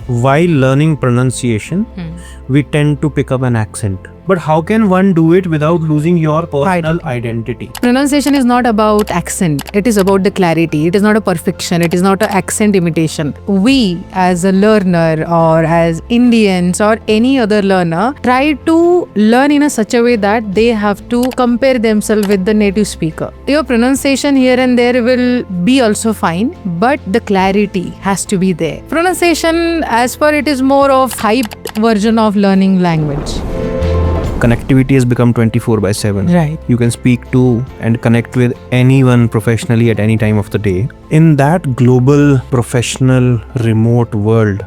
while learning pronunciation, we tend to pick up an accent. But how can one do it without losing your personal identity? Pronunciation is not about accent. It is about the clarity. It is not a perfection. It is not an accent imitation. We, as a learner or as Indians or any other learner, try to learn in a such a way that they have to compare themselves with the native speaker. Your pronunciation here and there will be also fine, but the clarity has to be there. Pronunciation, as per it, is more of hyped version of learning language. Connectivity has become 24/7. Right. You can speak to and connect with anyone professionally at any time of the day. In that global, professional, remote world,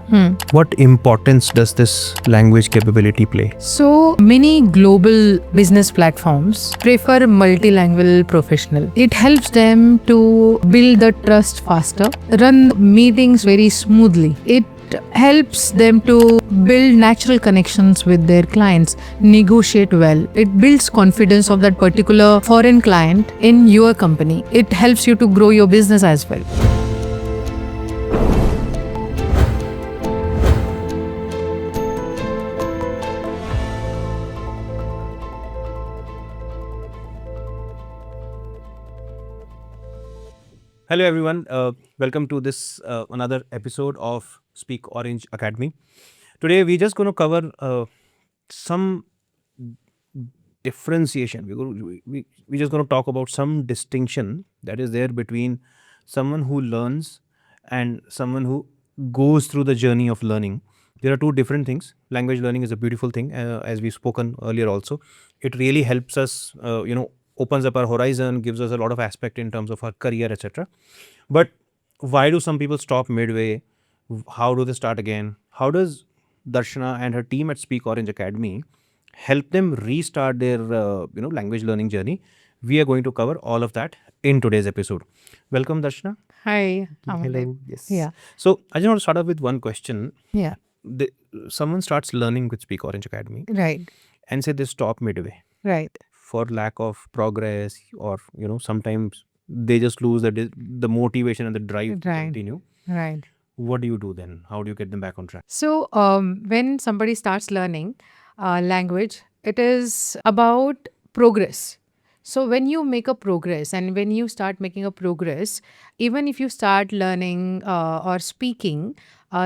what importance does this language capability play? So many global business platforms prefer multilingual professional. It helps them to build the trust faster, run meetings very smoothly. It helps them to build natural connections with their clients, negotiate well. It builds confidence of that particular foreign client in your company. It helps you to grow your business as well. Hello everyone, welcome to this another episode of Speak Orange Academy. Today we're just going to cover some differentiation. We're just going to talk about some distinction that is there between someone who learns and someone who goes through the journey of learning. There are two different things. Language learning is a beautiful thing, as we've spoken earlier also. It really helps us, opens up our horizon, gives us a lot of aspect in terms of our career, etc. But why do some people stop midway? How do they start again? How does Darshana and her team at Speak Orange Academy help them restart their language learning journey? We are going to cover all of that in today's episode. Welcome, Darshana. Hi. Hello. Yes. Yeah. So I just want to start off with one question. Yeah. Someone starts learning with Speak Orange Academy Right. and say they stop midway Right. for lack of progress, or sometimes they just lose the motivation and the drive to Right. continue. Right. What do you do then? How do you get them back on track? So, when somebody starts learning language, it is about progress. So, when you make a progress and when you start making a progress, even if you start learning or speaking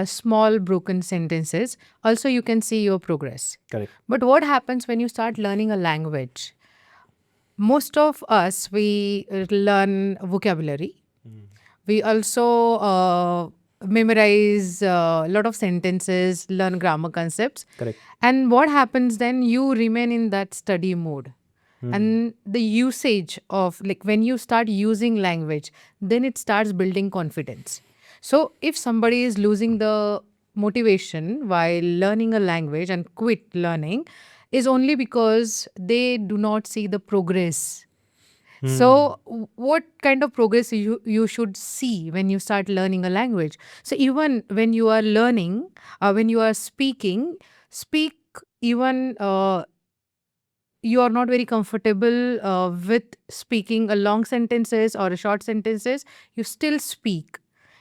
small broken sentences, also you can see your progress. Correct. But what happens when you start learning a language? Most of us, we learn vocabulary. We also memorize a lot of sentences, learn grammar concepts. Correct. And what happens then? You remain in that study mode. And the usage of, like, when you start using language, then it starts building confidence. So if somebody is losing the motivation while learning a language and quit learning, is only because they do not see the progress. So, what kind of progress you should see when you start learning a language? So, even when you are learning, when you are speaking, speak even you are not very comfortable with speaking a long sentences or a short sentences, you still speak.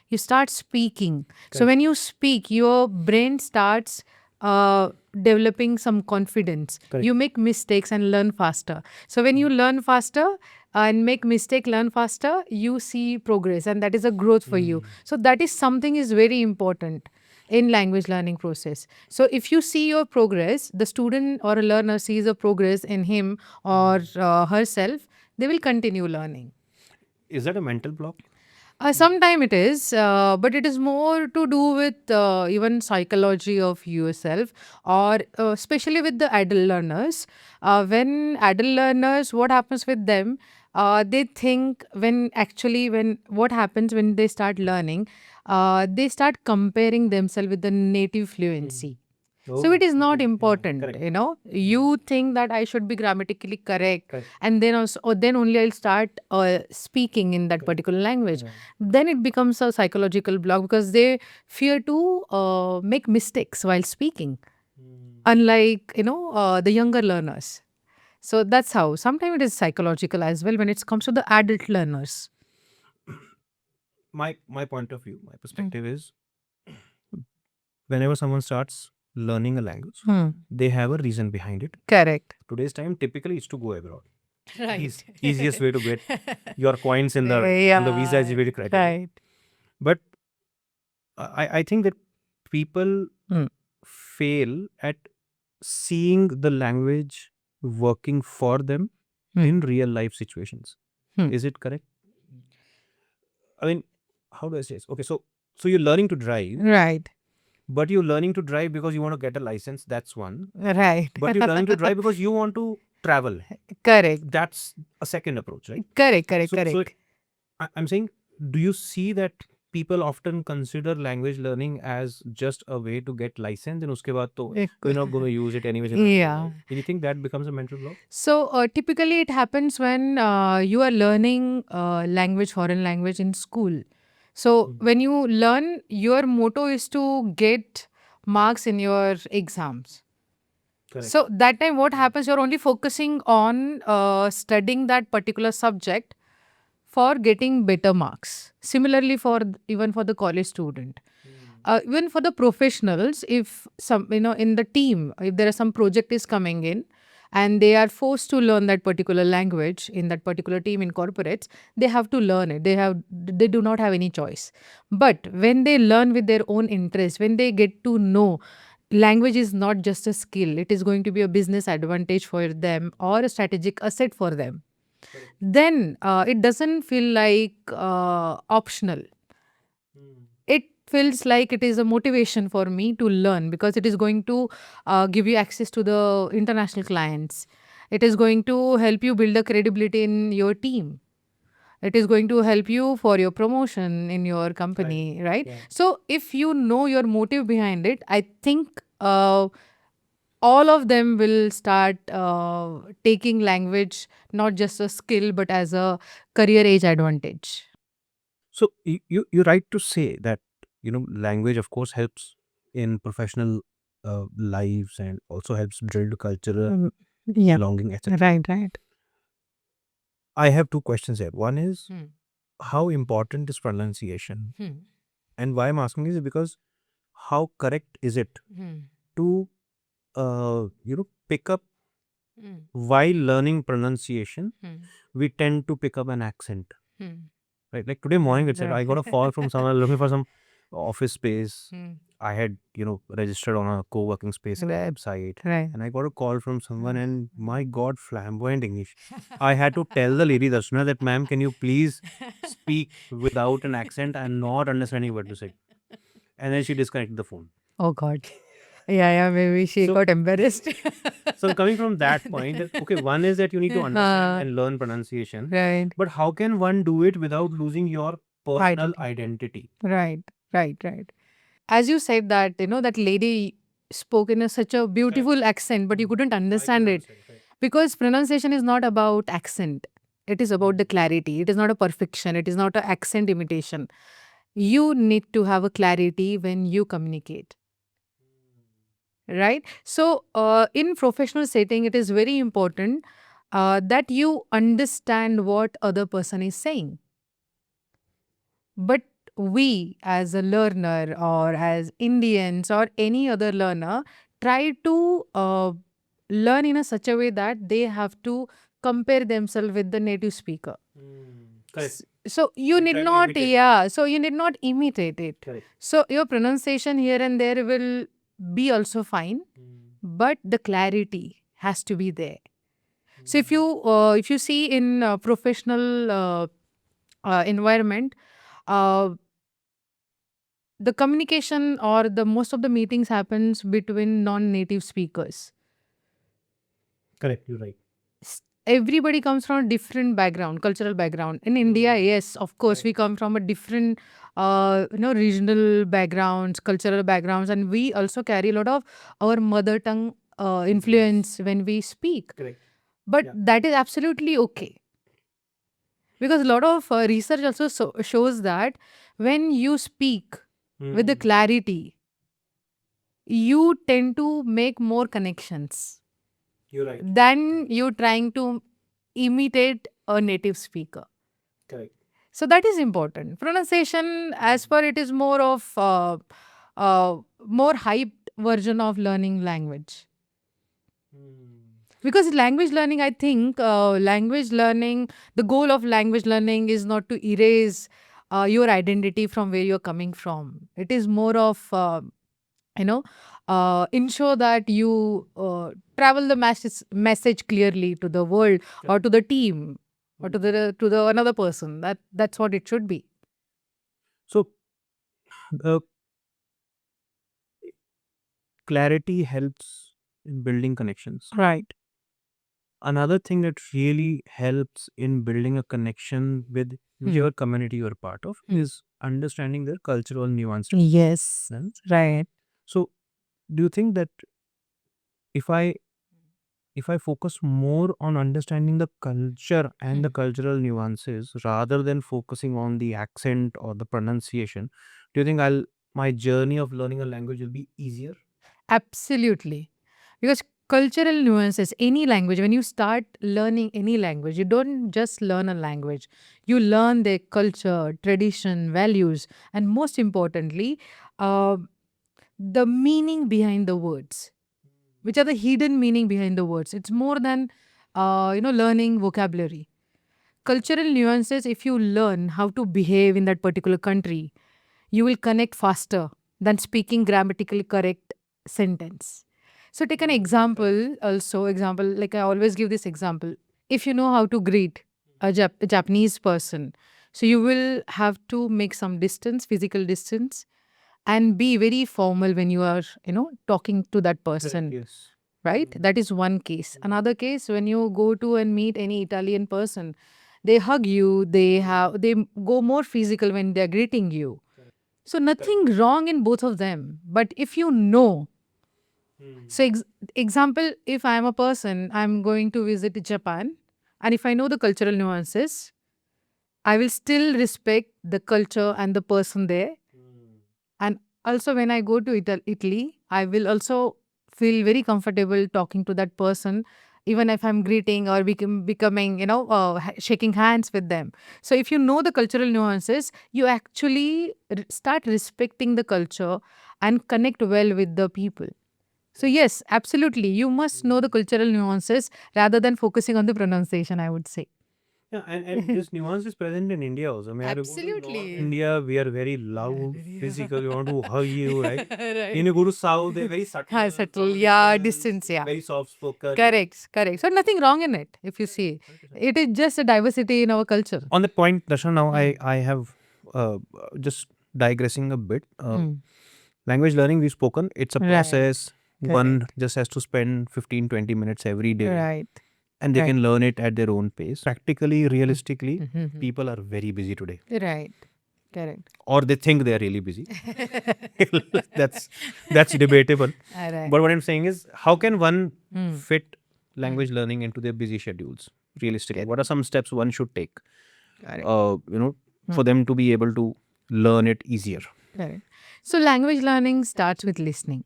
You start speaking. So, when you speak, your brain starts developing some confidence. Correct. You make mistakes and learn faster. So, when you learn faster and make mistake, learn faster, you see progress, and that is a growth for you. So, that is something is very important in language learning process. So if you see your progress, the student or a learner sees a progress in him or herself, they will continue learning. Is that a mental block? Sometimes it is, but it is more to do with even psychology of yourself, or especially with the adult learners. When adult learners, what happens with them? They think when what happens when they start learning, they start comparing themselves with the native fluency. So it is not important, Correct. You think that I should be grammatically correct, Correct. and then also, or then only I'll start speaking in that particular language. Then it becomes a psychological block because they fear to make mistakes while speaking, unlike the younger learners. So that's how. Sometimes it is psychological as well when it comes to the adult learners. My point of view, my perspective is, whenever someone starts learning a language, they have a reason behind it. Correct. Today's time typically is to go abroad. Right. Easiest way to get your coins in the on the visa is very criteria. Right. But I think that people Hmm. fail at seeing the language working for them Hmm. in real life situations. Hmm. Is it correct? I mean, how do I say this? Okay, so you're learning to drive, Right. but you're learning to drive because you want to get a license. That's one. Right. But you're learning to drive because you want to travel. Correct. That's a second approach, right? Correct. Correct. So Correct. I'm saying, do you see that people often consider language learning as just a way to get license, and uske baad to we're not going to use it anyways? Yeah. Do you think that becomes a mental block? So typically it happens when you are learning foreign language in school. So when you learn, your motto is to get marks in your exams. Correct. So that time what happens, you're only focusing on studying that particular subject for getting better marks. Similarly even for the college student. Even for the professionals, if some, in the team, if there is some project is coming in and they are forced to learn that particular language in that particular team in corporates, they have to learn it. They do not have any choice. But when they learn with their own interest, when they get to know language is not just a skill, it is going to be a business advantage for them or a strategic asset for them, then it doesn't feel like optional. It feels like it is a motivation for me to learn because it is going to give you access to the international clients. It is going to help you build a credibility in your team. It is going to help you for your promotion in your company, right? Yeah. So if you know your motive behind it, I think all of them will start taking language not just a skill but as a career age advantage. So you're right to say that language of course helps in professional lives and also helps build cultural Yeah. belonging, etc. Right. I have two questions here. One is, Hmm. how important is pronunciation? Hmm. And why I'm asking is because how correct is it Hmm. to pick up Hmm. while learning pronunciation, Hmm. we tend to pick up an accent. Hmm. Right? Like today morning itself, I got a call from someone looking for some office space. Hmm. I had, registered on a co-working space Right. website. Right. And I got a call from someone and my God, flamboyant English. I had to tell the lady Darshana that, ma'am, can you please speak without an accent? I'm not understanding what to say. And then she disconnected the phone. Oh God. Yeah, maybe she So- got embarrassed. So coming from that point, that, okay, one is that you need to understand and learn pronunciation. Right. But how can one do it without losing your personal identity? Right. As you said that, that lady spoke in such a beautiful accent, but you couldn't understand it. Because pronunciation is not about accent. It is about the clarity. It is not a perfection. It is not an accent imitation. You need to have a clarity when you communicate. Right? So, in professional setting, it is very important that you understand what other person is saying. But we, as a learner or as Indians or any other learner, try to learn in a such a way that they have to compare themselves with the native speaker. Correct. So you They need try to not, imitate. yeah. So you need not imitate it. Correct. So your pronunciation here and there will be also fine, but the clarity has to be there. So if you see in professional environment, uh, the communication or the most of the meetings happens between non-native speakers. Correct, you're right. Everybody comes from a different background, cultural background. In India, yes, of course, we come from a different, regional backgrounds, cultural backgrounds, and we also carry a lot of our mother tongue influence when we speak. Correct. But Yeah. that is absolutely okay. Because a lot of research also shows that when you speak with the clarity, you tend to make more connections You're right. than you trying to imitate a native speaker. Correct. So that is important. Pronunciation, as per it, is more of more hyped version of learning language. Because language learning, I think language learning, the goal of language learning is not to erase your identity from where you're coming from. It is more of, you know, ensure that you travel the message clearly to the world or to the team or to the another person. That's what it should be. So, uh, clarity helps in building connections. Right. Another thing that really helps in building a connection with whichever community you're part of is understanding their cultural nuances. Yes. Right. So, do you think that if I focus more on understanding the culture and the cultural nuances rather than focusing on the accent or the pronunciation, do you think my journey of learning a language will be easier? Absolutely. Because cultural nuances, any language, when you start learning any language, you don't just learn a language, you learn their culture, tradition, values, and most importantly, uh, the meaning behind the words, which are the hidden meaning behind the words. It's more than, learning vocabulary. Cultural nuances, if you learn how to behave in that particular country, you will connect faster than speaking grammatically correct sentence. So take an example also, example, like I always give this example. If you know how to greet a Japanese person, so you will have to make some distance, physical distance, and be very formal when you are, talking to that person, Yes. right? That is one case. Another case, when you go to and meet any Italian person, they hug you, they go more physical when they're greeting you. So nothing wrong in both of them. But if you know, so example, if I'm a person, I'm going to visit Japan, and if I know the cultural nuances, I will still respect the culture and the person there. And also when I go to Italy, I will also feel very comfortable talking to that person, even if I'm greeting or becoming, shaking hands with them. So if you know the cultural nuances, you actually start respecting the culture and connect well with the people. So yes, absolutely. You must know the cultural nuances rather than focusing on the pronunciation, I would say. Yeah, and this nuance is present in India also. I mean, you go to North Absolutely. India, we are very loud, Yeah. physical. We want to hug you, right? Right. When you go to South, they're very subtle, Subtle, yeah, distance, yeah. very soft spoken. Correct, correct. So nothing wrong in it, if you see. It is just a diversity in our culture. On that point, Darshan, now I have just digressing a bit. Language learning we've spoken, it's a Right. process. One just has to spend 15-20 minutes every day. Right. And they Right. can learn it at their own pace. Practically, realistically, people are very busy today. Right. Correct. Or they think they are really busy. that's debatable. Right. But what I'm saying is, how can one fit language learning into their busy schedules realistically? What are some steps one should take? Correct. For them to be able to learn it easier. Correct. So language learning starts with listening.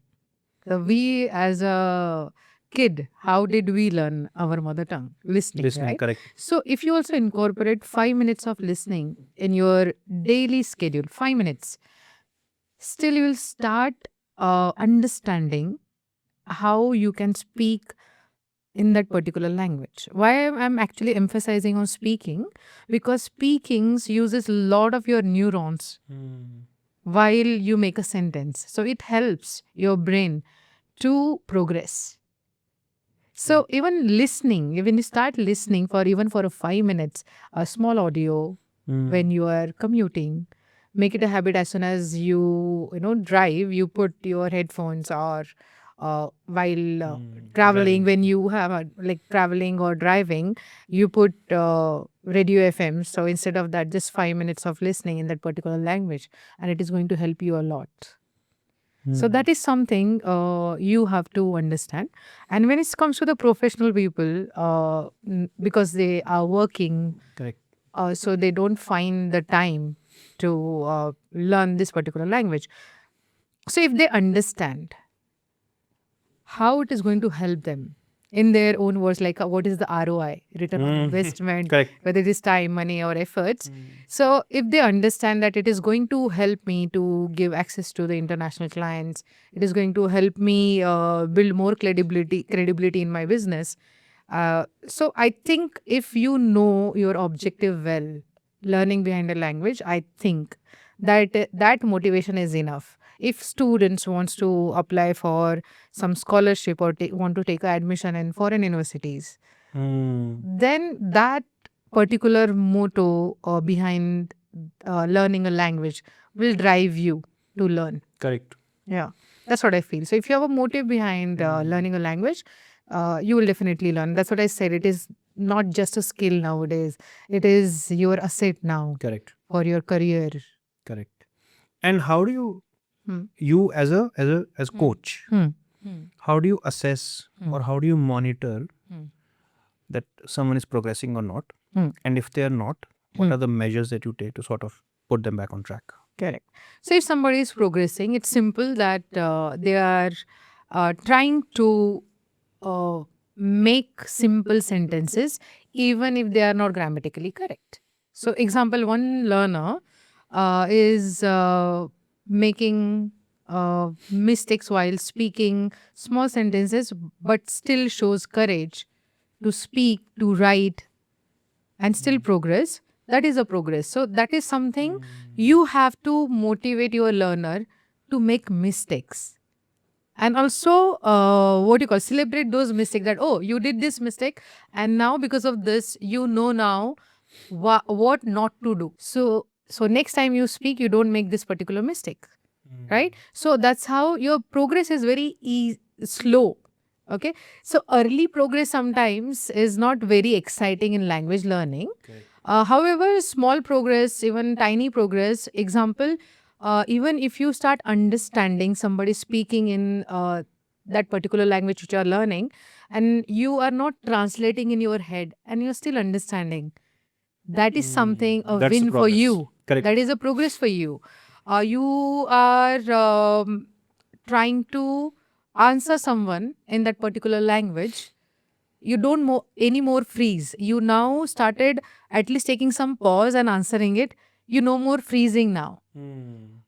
So we as a kid, how did we learn our mother tongue? Listening, right? Correct. So if you also incorporate 5 minutes of listening in your daily schedule, 5 minutes, still you will start understanding how you can speak in that particular language. Why I'm actually emphasizing on speaking? Because speaking uses a lot of your neurons while you make a sentence. So it helps your brain to progress. So even listening, when you start listening for even for a 5 minutes, a small audio when you are commuting, make it a habit. As soon as you drive, you put your headphones, or while traveling, when you have like traveling or driving, you put radio FM. So instead of that, just 5 minutes of listening in that particular language, and it is going to help you a lot. So that is something you have to understand. And when it comes to the professional people, because they are working, Correct. so they don't find the time to learn this particular language. So if they understand how it is going to help them, in their own words, like what is the ROI, return on investment, Correct. whether it is time, money, or efforts. So if they understand that it is going to help me to give access to the international clients, it is going to help me build more credibility in my business. So I think if you know your objective well, learning behind a language, I think that motivation is enough. If students wants to apply for some scholarship or want to take admission in foreign universities, then that particular motto behind learning a language will drive you to learn. Correct. Yeah, that's what I feel. So if you have a motive behind learning a language, you will definitely learn. That's what I said. It is not just a skill nowadays. It is your asset now Correct. for your career. Correct. And how do you Hmm. you as coach, Hmm. how do you assess or how do you monitor Hmm. that someone is progressing or not? Hmm. And if they are not, what Hmm. are the measures that you take to sort of put them back on track? Correct. So if somebody is progressing, it's simple that they are trying to make simple sentences, even if they are not grammatically correct. So, example, one learner is making mistakes while speaking small sentences, but still shows courage to speak, to write, and still progress. That is a progress. So that is something you have to motivate your learner to make mistakes, and also what you call celebrate those mistakes, that oh, you did this mistake and now because of this you know now what not to do. So next time you speak, you don't make this particular mistake, right? So that's how your progress is very slow. Okay, so early progress sometimes is not very exciting in language learning. However, small progress, even tiny progress, example, even if you start understanding somebody speaking in that particular language which you are learning, and you are not translating in your head and you're still understanding, that is something a That's win for progress. you. Correct. That is a progress for you. You are trying to answer someone in that particular language. You don't any more freeze. You now started at least taking some pause and answering it. You no more freezing now.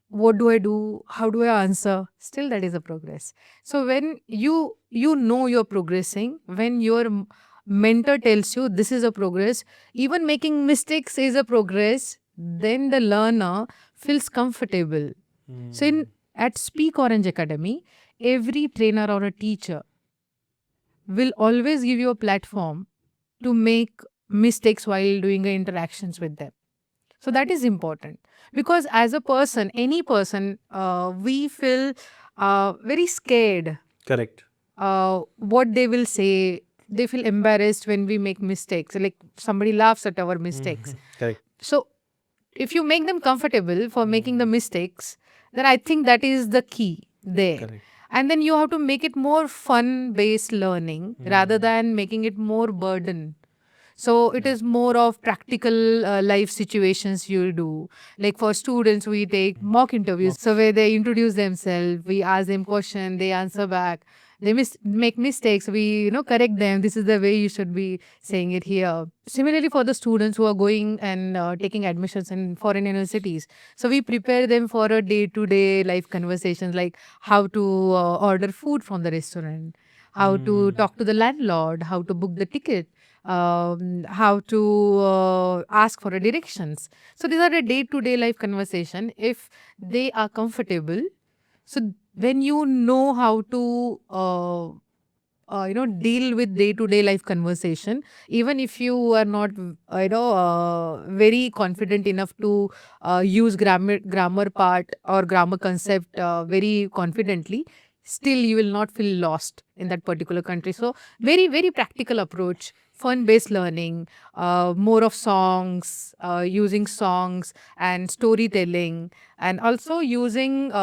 What do I do? How do I answer? Still, that is a progress. So when you know you're progressing, when your mentor tells you this is a progress, even making mistakes is a progress, then the learner feels comfortable. So at Speak Orange Academy, every trainer or a teacher will always give you a platform to make mistakes while doing interactions with them. So that is important, because as a person, any person, we feel very scared Correct. what they will say. They feel embarrassed when we make mistakes, like somebody laughs at our mistakes. Correct. So if you make them comfortable for making the mistakes, then I think that is the key there. Correct. And then you have to make it more fun based learning rather than making it more burden. So it is more of practical life situations you do. Like for students, we take mock interviews. So where they introduce themselves, we ask them question, they answer back. They make mistakes, we correct them. This is the way you should be saying it here. Similarly, for the students who are going and taking admissions in foreign universities, so we prepare them for a day-to-day life conversations, like how to order food from the restaurant, how to talk to the landlord, how to book the ticket, how to ask for a directions. So these are a day-to-day life conversation. If they are comfortable, so when you know how to deal with day-to-day life conversation, even if you are not very confident enough to use grammar part or grammar concept very confidently, still you will not feel lost in that particular country. So very, very practical approach, fun based learning, more of songs, using songs and storytelling, and also using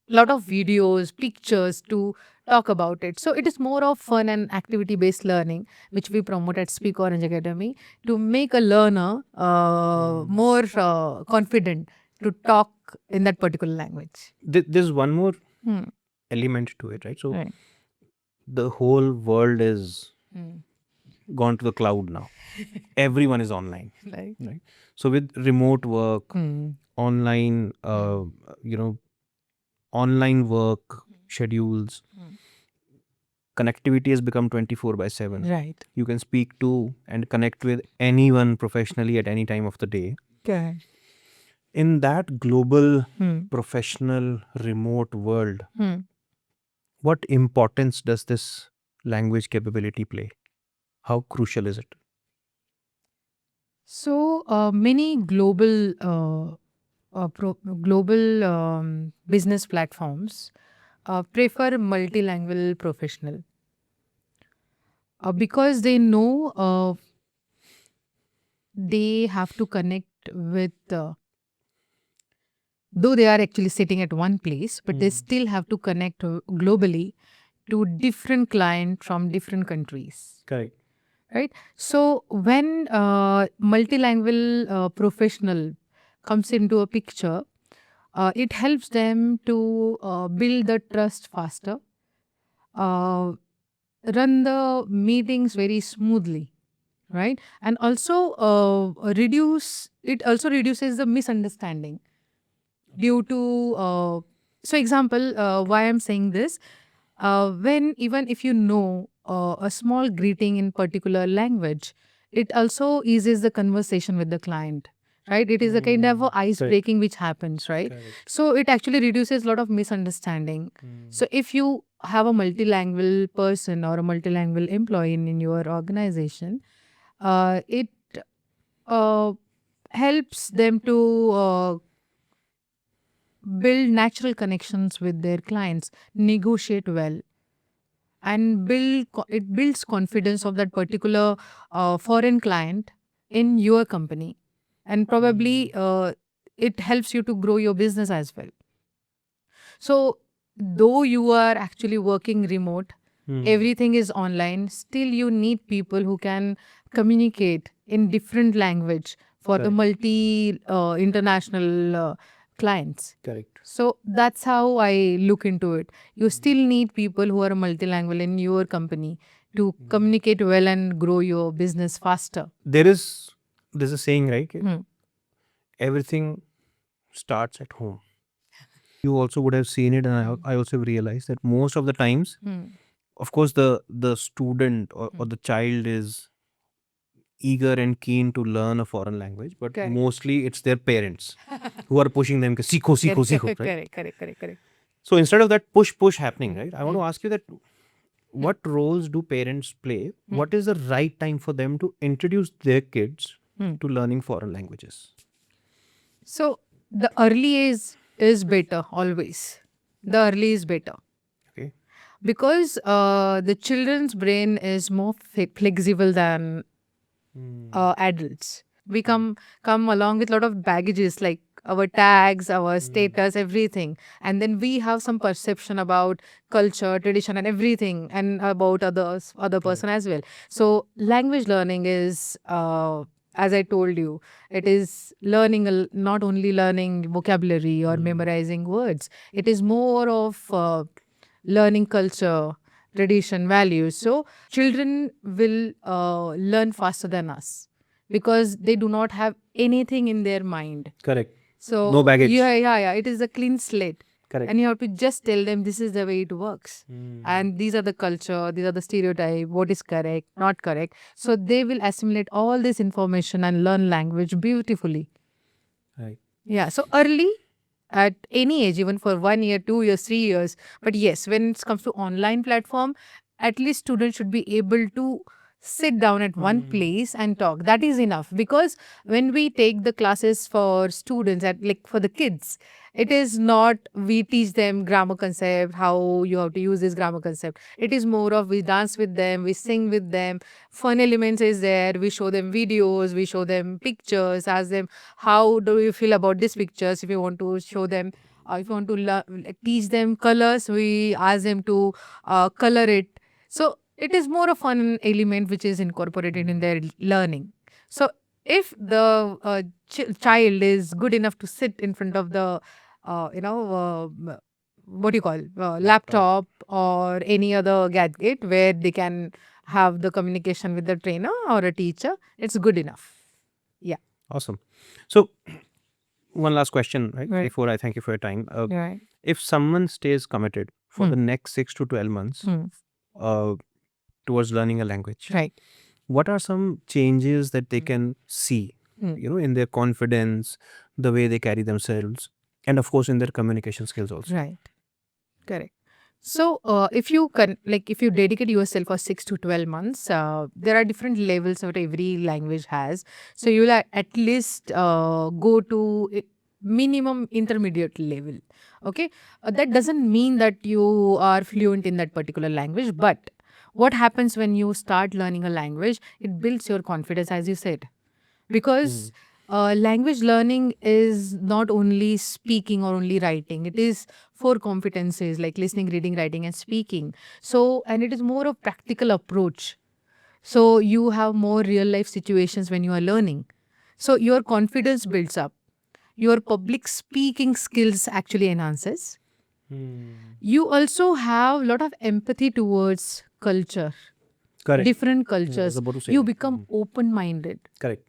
lot of videos, pictures to talk about it. So it is more of fun and activity based learning, which we promote at Speak Orange Academy, to make a learner more confident to talk in that particular language. There's one more Hmm. element to it, right? So Right. the whole world is gone to the cloud now. Everyone is online, Right. right? So with remote work, Hmm. online, online work schedules, connectivity has become 24/7. Right. You can speak to and connect with anyone professionally at any time of the day. Correct. In that global, Hmm. professional, remote world, Hmm. what importance does this language capability play? How crucial is it? So many global business platforms prefer multilingual professional because they know they have to connect with though they are actually sitting at one place, but they still have to connect globally to different clients from different countries. Correct. Right. So when multilingual professional comes into a picture, it helps them to build the trust faster, uh, run the meetings very smoothly, right? And also it also reduces the misunderstanding due to so example why I'm saying this, when even if you know a small greeting in particular language, it also eases the conversation with the client, right? It is a kind of a ice Correct. breaking which happens, right? Correct. So it actually reduces a lot of misunderstanding. So if you have a multilingual person or a multilingual employee in your organization, it uh, helps them to build natural connections with their clients, negotiate well, and it builds confidence of that particular foreign client in your company, and probably it helps you to grow your business as well. So though you are actually working remote, everything is online, still you need people who can communicate in different language for the Correct. multi international clients. Correct. So that's how I look into it. You still need people who are multilingual in your company to communicate well and grow your business faster. There's a saying, right? Hmm. Everything starts at home. You also would have seen it, and I also have realized that most of the times, Hmm. of course, the student or the child is eager and keen to learn a foreign language, but Correct. mostly it's their parents who are pushing them, "Ke, "Seekho, seekho, seekho," right? Correct. So instead of that push happening, right? I want to ask you that what roles do parents play? What is the right time for them to introduce their kids to learning foreign languages? So the early is better always. The early is better Okay. because the children's brain is more flexible than adults. We come along with a lot of baggages like our tags, our status, everything, and then we have some perception about culture, tradition, and everything, and about other person as well. So language learning is. As I told you, it is learning not only learning vocabulary or memorizing words. It is more of learning culture, tradition, values. So children will learn faster than us because they do not have anything in their mind. Correct. So No baggage. yeah. It is a clean slate. Correct. And you have to just tell them this is the way it works. And these are the culture, these are the stereotype, what is correct, not correct. So they will assimilate all this information and learn language beautifully. Right. Yeah. So early at any age, even for 1 year, 2 years, 3 years. But yes, when it comes to online platform, at least students should be able to sit down at one place and talk. That is enough because when we take the classes for students at like for the kids, it is not we teach them grammar concept, how you have to use this grammar concept. It is more of we dance with them, we sing with them, fun elements is there, we show them videos, we show them pictures, ask them how do you feel about these pictures. If you want to show them if you want to teach them colors, we ask them to color it. So it is more a fun element which is incorporated in their learning. So if the child is good enough to sit in front of the what do you call laptop or any other gadget where they can have the communication with the trainer or a teacher, it's good enough. Yeah. Awesome. So, one last question, right? Right. Before I thank you for your time. Right. If someone stays committed for the next 6 to 12 months uh, towards learning a language, Right. what are some changes that they can see, in their confidence, the way they carry themselves, and of course in their communication skills also? Right. Correct. So, if you if you dedicate yourself for 6 to 12 months, there are different levels that every language has. So you'll at least go to minimum intermediate level. Okay, that doesn't mean that you are fluent in that particular language, but what happens when you start learning a language? It builds your confidence, as you said, because language learning is not only speaking or only writing. It is 4 competencies like listening, reading, writing, and speaking. So, and it is more of practical approach. So you have more real life situations when you are learning. So your confidence builds up. Your public speaking skills actually enhances. You also have a lot of empathy towards culture, Correct. different I was cultures. about to say You that. become open minded. Correct.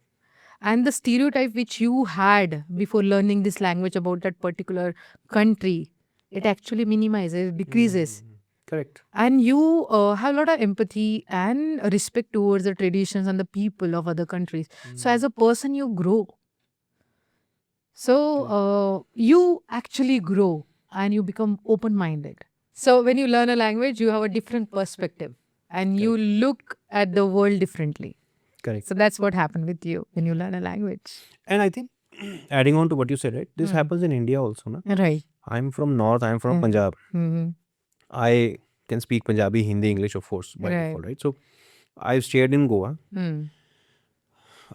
And the stereotype which you had before learning this language about that particular country, it actually minimizes, decreases. Correct. And you have a lot of empathy and respect towards the traditions and the people of other countries. So as a person, you grow. So you actually grow and you become open-minded. So when you learn a language, you have a different perspective and you look at the world differently. Correct. So that's what happened with you when you learn a language. And I think adding on to what you said, right? This happens in India also, na? Right. I'm from North. I'm from Punjab. Mm-hmm. I can speak Punjabi, Hindi, English, of course, by Right. default, right? So I've stayed in Goa. Hmm.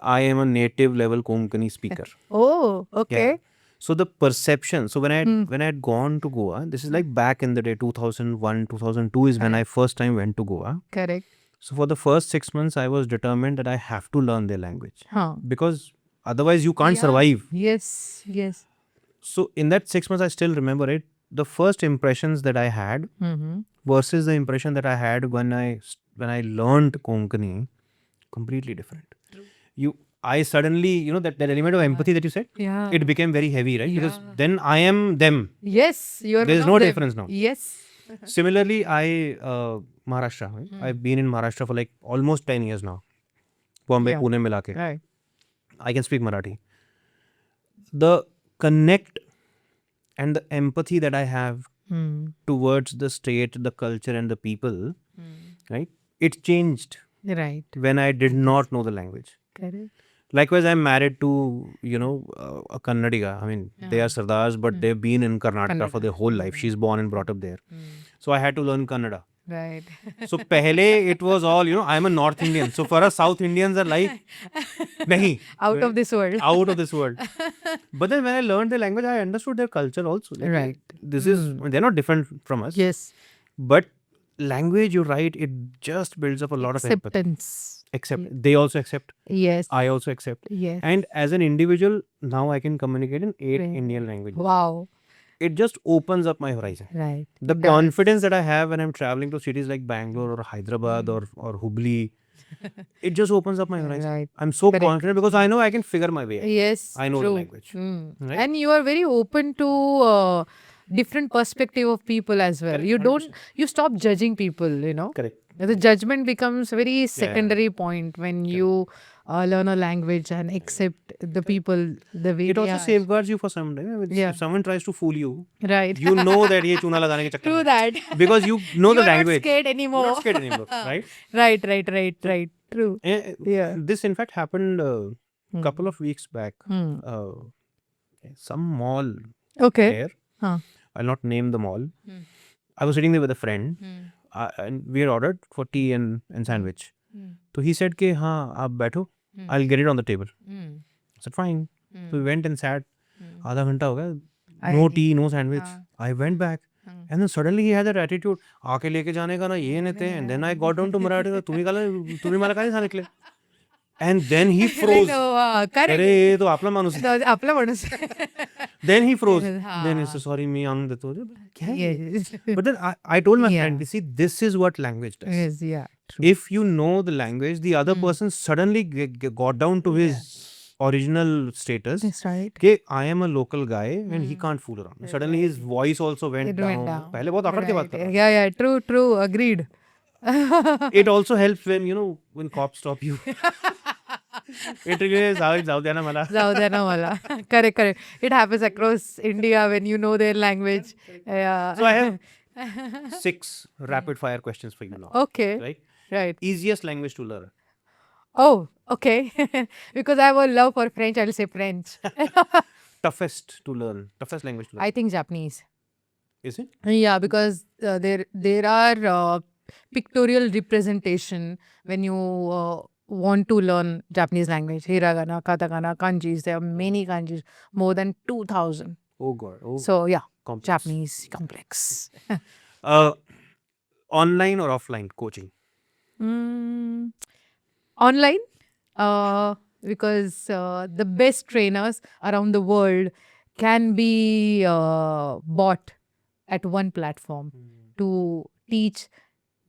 I am a native level Konkani speaker. Oh, okay. Yeah. So the perception. So when I had gone to Goa, this is like back in the day, 2001, 2002 is when I first time went to Goa. Correct. So for the first 6 months, I was determined that I have to learn their language Huh. because otherwise you can't survive. Yes, yes. So in that 6 months, I still remember it. The first impressions that I had Mm-hmm. versus the impression that I had when I learned Konkani, completely different. I suddenly, that element of empathy that you said, Yeah. it became very heavy, right? Because then I am them. Yes, you're There's one no of them. difference now. Yes. Similarly, Maharashtra, right? I've been in Maharashtra for like almost 10 years now. Bombay, Yeah. Pune milake. Right. I can speak Marathi. The connect and the empathy that I have towards the state, the culture, and the people, right? It changed Right. when I did not know the language. Correct. Likewise, I'm married to, a Kannadiga. I mean, they are Sardars, but they've been in Karnataka for their whole life. She's born and brought up there. So I had to learn Kannada. Right. So pehle it was all, I'm a North Indian. So for us, South Indians are like, nahi, Out of this world. out of this world. But then when I learned the language, I understood their culture also. Like, Right. This is, they're not different from us. Yes. But language, you're right, it just builds up a lot of empathy. Acceptance. They also accept. Yes. I also accept. Yes. And as an individual, now I can communicate in 8 Right. Indian languages. Wow. It just opens up my horizon. Right. The confidence that I have when I'm traveling to cities like Bangalore or Hyderabad or Hubli, it just opens up my horizon. Right. I'm so Correct. confident because I know I can figure my way out. Yes. I know the true. language. Right? And you are very open to different perspective of people as well. You don't, you stop judging people. Correct. The judgment becomes very secondary point when you learn a language and accept the people the way It they also are. safeguards you for some time. Yeah. If someone tries to fool you, Right. you know that ye chuna lagane ke chakkar True mein. that. Because you know the You're not language. scared You're anymore. not scared anymore, right? Right. True. Yeah. This in fact happened a couple of weeks back. Some mall Okay. here. Huh. I'll not name the mall. I was sitting there with a friend and we had ordered for tea and sandwich. So he said, "Ke, haan, aap baitho. I'll get it on the table." I said, "Fine." So we went and sat. Aadha ghanta ho gaya. No tea, no sandwich. I went back. And then suddenly he had that attitude. Aake leke jaane ka na ye nete. And then I got down to Marathi. Tumhi mala kahin sa nikle. And then he froze. Correct. अरे ये तो आपला माणूस आहे. आपला माणूस. Then he froze. हाँ. Then he said, sorry, मी आणून देतो. क्या है? Yes. But then I told my Yeah. friend, see, this is what language does. Yes, yeah. True. If you know the language, the other person suddenly got down to his original status. That's right. Okay, I am a local guy and he can't fool around. Suddenly his voice also went It down. went down. पहले बहुत अकड़ के बात कर रहा Yeah, yeah, true, true, agreed. था. It also helps when cops stop you. It really जाऊ द्या ना मला. जाऊ द्या ना मला. Correct, correct. It happens across India when you know their language. Yeah. So I have 6 rapid fire questions for you now. Okay. Right? Right. Easiest language to learn. Oh, okay. Because I have a love for French, I'll say French. Toughest to learn. Toughest language to learn. I think Japanese. Is it? Yeah, because there are pictorial representation when you want to learn Japanese language. Hiragana, katakana, kanjis. There are many kanjis, more than 2,000. Oh God. Oh. So yeah, Complex. Japanese complex. Online or offline coaching? Mm, online, because the best trainers around the world can be bought at one platform to teach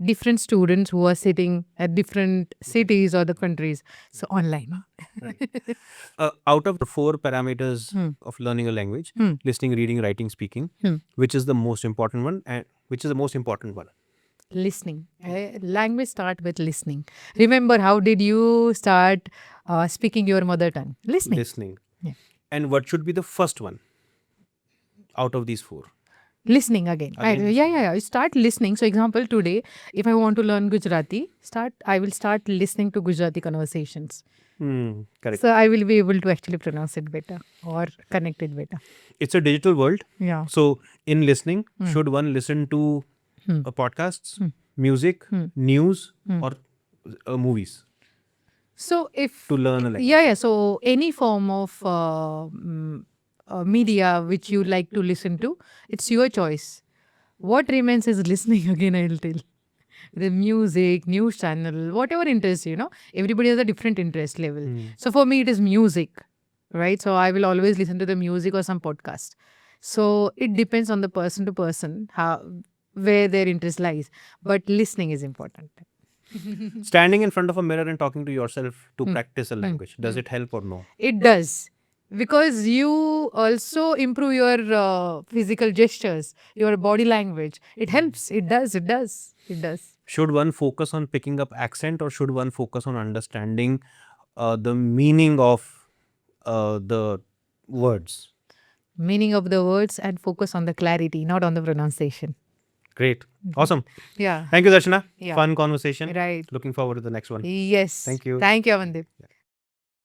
different students who are sitting at different cities or the countries. So online. Out of the 4 parameters of learning a language, listening, reading, writing, speaking, which is the most important one and which is the most important one? Listening. Language start with listening. Remember, how did you start speaking your mother tongue? Listening. Listening. Yeah. And what should be the first one out of these 4? Listening again. Yeah. You start listening. So example, today, if I want to learn Gujarati, I will start listening to Gujarati conversations. Correct. So I will be able to actually pronounce it better or connect it better. It's a digital world. Yeah. So in listening, should one listen to podcasts, music, news, or movies So if to learn a language? yeah. So any form of media which you like to listen to, it's your choice. What remains is listening again, I'll tell. The music, news channel, whatever interest, everybody has a different interest level. So for me, it is music, right? So I will always listen to the music or some podcast. So it depends on the person to person, where their interest lies. But listening is important. Standing in front of a mirror and talking to yourself to practice a language, does it help or no? It does. Because you also improve your physical gestures, your body language. It helps. It does. Should one focus on picking up accent or should one focus on understanding the meaning of the words? Meaning of the words and focus on the clarity, not on the pronunciation. Great. Awesome. Yeah. Thank you, Darshana. Yeah. Fun conversation. Right. Looking forward to the next one. Yes. Thank you. Thank you, Amandeep.